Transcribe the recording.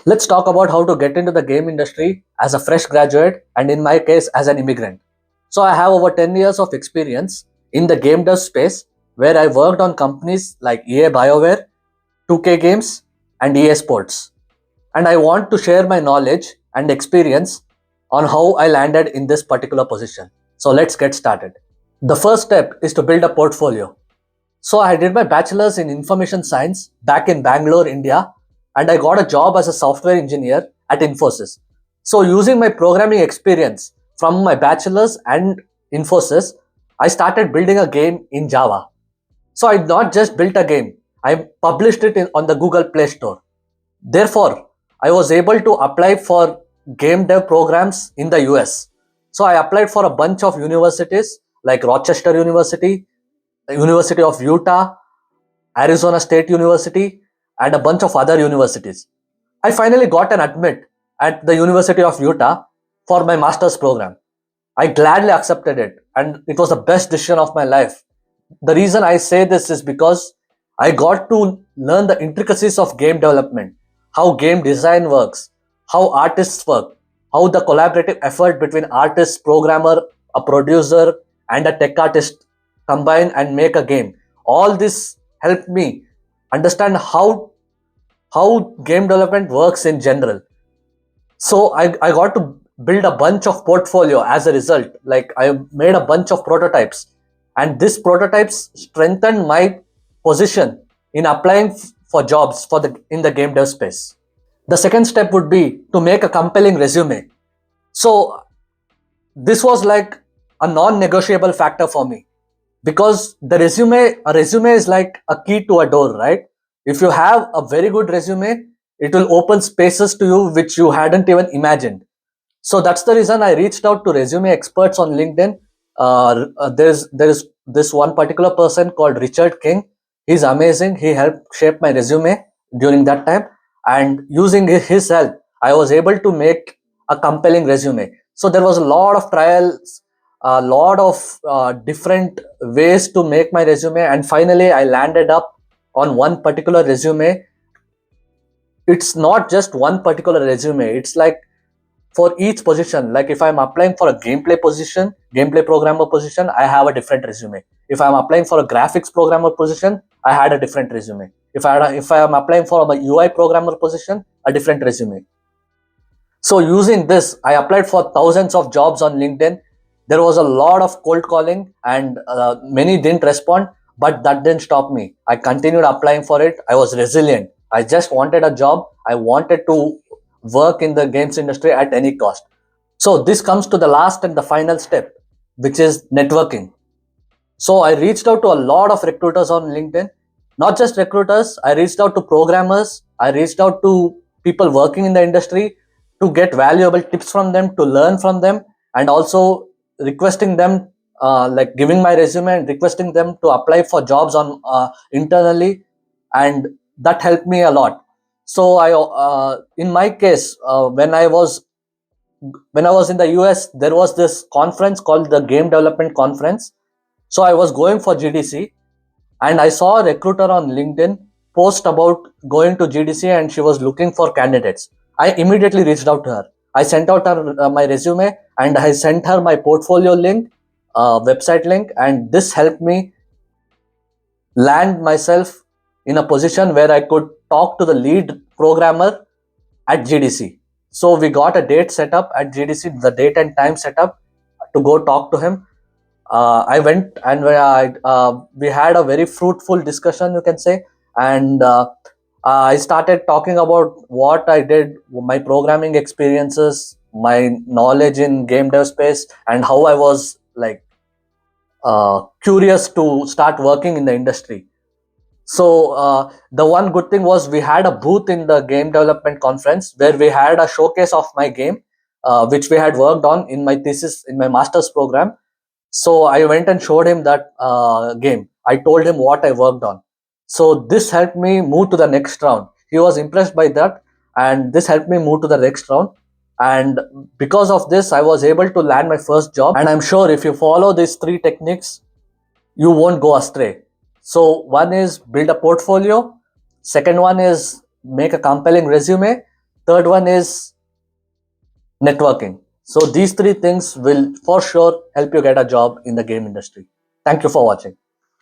Let's talk about how to get into the game industry as a fresh graduate and in my case as an immigrant. So I have over 10 years of experience in the game dev space where I worked on companies like EA BioWare, 2K Games and EA Sports. And I want to share my knowledge and experience on how I landed in this particular position. So let's get started. The first step is to build a portfolio. So I did my bachelor's in information science back in Bangalore, India, and I got a job as a software engineer at Infosys. So using my programming experience from my bachelor's and Infosys, I started building a game in Java. So I not just built a game, I published it on the Google Play Store. Therefore, I was able to apply for game dev programs in the US. So I applied for a bunch of universities like Rochester University, University of Utah, Arizona State University, and a bunch of other universities. I finally got an admit at the University of Utah for my master's program. I gladly accepted it, and it was the best decision of my life. The reason I say this is because I got to learn the intricacies of game development, how game design works, how artists work, how the collaborative effort between artist, programmer, a producer, and a tech artist combine and make a game. All this helped me understand how game development works in general. So I got to build a bunch of portfolio as a result. Like I made a bunch of prototypes, and these prototypes strengthened my position in applying for jobs for the in the game dev space. The second step would be to make a compelling resume. So this was like a non-negotiable factor for me because a resume is like a key to a door, right? If you have a very good resume, it will open spaces to you which you hadn't even imagined. So that's the reason I reached out to resume experts on LinkedIn. There is this one particular person called Richard King. He's amazing. He helped shape my resume during that time, and using his help, I was able to make a compelling resume. So there was a lot of trials, a lot of different ways to make my resume, and finally I landed up on one particular resume. It's not just one particular resume. It's like for each position, like if I'm applying for a gameplay programmer position, I have a different resume. If I'm applying for a graphics programmer position, I had a different resume. If I am applying for a UI programmer position, a different resume. So using this, I applied for thousands of jobs on LinkedIn. There was a lot of cold calling, and many didn't respond, but that didn't stop me. I continued applying for it. I was resilient. I just wanted a job. I wanted to work in the games industry at any cost. So this comes to the last and the final step, which is networking. So I reached out to a lot of recruiters on LinkedIn, not just recruiters. I reached out to programmers. I reached out to people working in the industry to get valuable tips from them, to learn from them, and also requesting them, like giving my resume and requesting them to apply for jobs on internally, and that helped me a lot. So in my case, when I was in the US, there was this conference called the Game Development Conference. So I was going for GDC, and I saw a recruiter on LinkedIn post about going to GDC, and she was looking for candidates. I immediately reached out to her. I sent out her my resume, and I sent her my portfolio link, website link, and this helped me land myself in a position where I could talk to the lead programmer at GDC. So we got a date set up at GDC, the date and time set up to go talk to him. I went, and we had a very fruitful discussion, you can say, and I started talking about what I did, my programming experiences, my knowledge in game dev space, and how I was like curious to start working in the industry. So the one good thing was we had a booth in the game development conference where we had a showcase of my game, which we had worked on in my thesis in my master's program. So I went and showed him that game. I told him what I worked on. So this helped me move to the next round. He was impressed by that, and this helped me move to the next round. And because of this, I was able to land my first job. And I'm sure if you follow these three techniques, you won't go astray. So one is build a portfolio. Second one is make a compelling resume. third one is networking. So these three things will for sure help you get a job in the game industry. Thank you for watching.